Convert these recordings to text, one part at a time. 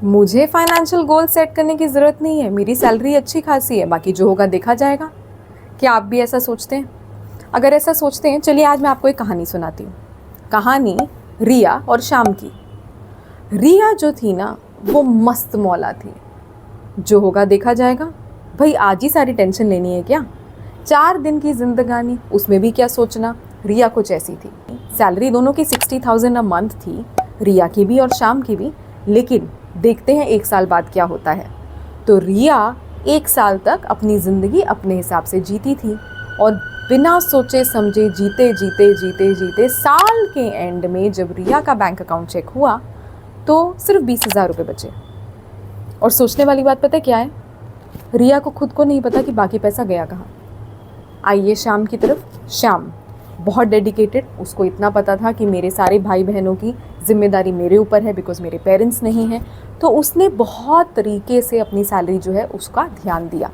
मुझे financial goal set करने की ज़रूरत नहीं है, मेरी सैलरी अच्छी खासी है, बाकी जो होगा देखा जाएगा। क्या आप भी ऐसा सोचते हैं? अगर ऐसा सोचते हैं, चलिए आज मैं आपको एक कहानी सुनाती हूँ। कहानी रिया और श्याम की। रिया जो थी ना, वो मस्त मौला थी। जो होगा देखा जाएगा। भाई आज ही सारी टेंशन लेनी है क्या? 4 दिन की जिंदगानी, उसमें भी क्या सोचना। रिया कुछ ऐसी थी। सैलरी दोनों की 60,000 अ मंथ थी, रिया की भी और श्याम की भी। लेकिन देखते हैं 1 साल बाद क्या होता है। तो रिया 1 साल तक अपनी ज़िंदगी अपने हिसाब से जीती थी और बिना सोचे समझे जीते जीते जीते जीते साल के एंड में जब रिया का बैंक अकाउंट चेक हुआ तो सिर्फ 20,000 रुपये बचे। और सोचने वाली बात पता है क्या है? रिया को खुद को नहीं पता कि बाकी पैसा गया कहाँ। आइए श्याम की तरफ। श्याम बहुत डेडिकेटेड, उसको इतना पता था कि मेरे सारे भाई बहनों की जिम्मेदारी मेरे ऊपर है बिकॉज मेरे पेरेंट्स नहीं हैं। तो उसने बहुत तरीके से अपनी सैलरी जो है उसका ध्यान दिया।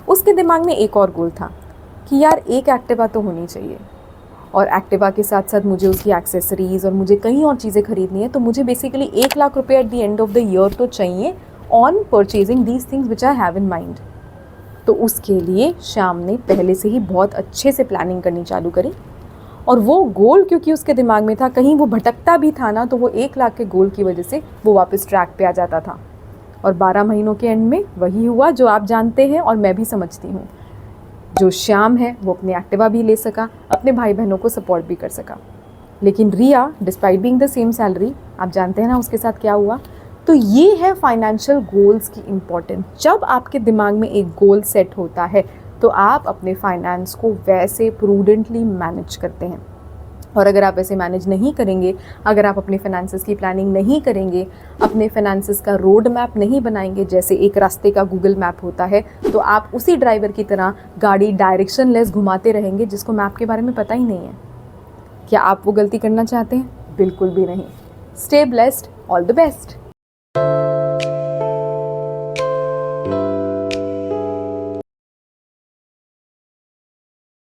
उसके दिमाग में एक और गोल था कि यार एक एक्टिवा तो होनी चाहिए, और एक्टिवा के साथ साथ मुझे उसकी एक्सेसरीज़ और मुझे कई और चीज़ें खरीदनी है। तो मुझे बेसिकली 1 लाख रुपये at the end of the year तो चाहिए on purchasing these things which I have in mind. तो उसके लिए श्याम ने पहले से ही बहुत अच्छे से प्लानिंग करनी चालू करी। और वो गोल क्योंकि उसके दिमाग में था, कहीं वो भटकता भी था ना तो वो 1 लाख के गोल की वजह से वो वापस ट्रैक पे आ जाता था। और 12 महीनों के एंड में वही हुआ जो आप जानते हैं और मैं भी समझती हूँ। जो श्याम है वो अपने एक्टिवा भी ले सका, अपने भाई बहनों को सपोर्ट भी कर सका। लेकिन Riya despite being the same salary, आप जानते हैं ना उसके साथ क्या हुआ। तो ये है फाइनेंशियल गोल्स की इम्पोर्टेंस। जब आपके दिमाग में एक गोल सेट होता है तो आप अपने फाइनेंस को वैसे प्रूडेंटली मैनेज करते हैं। और अगर आप ऐसे मैनेज नहीं करेंगे, अगर आप अपने फाइनेंसेस की प्लानिंग नहीं करेंगे, अपने फाइनेंसेस का रोड मैप नहीं बनाएंगे, जैसे एक रास्ते का गूगल मैप होता है, तो आप उसी ड्राइवर की तरह गाड़ी डायरेक्शन लेस घुमाते रहेंगे जिसको मैप के बारे में पता ही नहीं है। क्या आप वो गलती करना चाहते हैं? बिल्कुल भी नहीं। Stay blessed, all the best.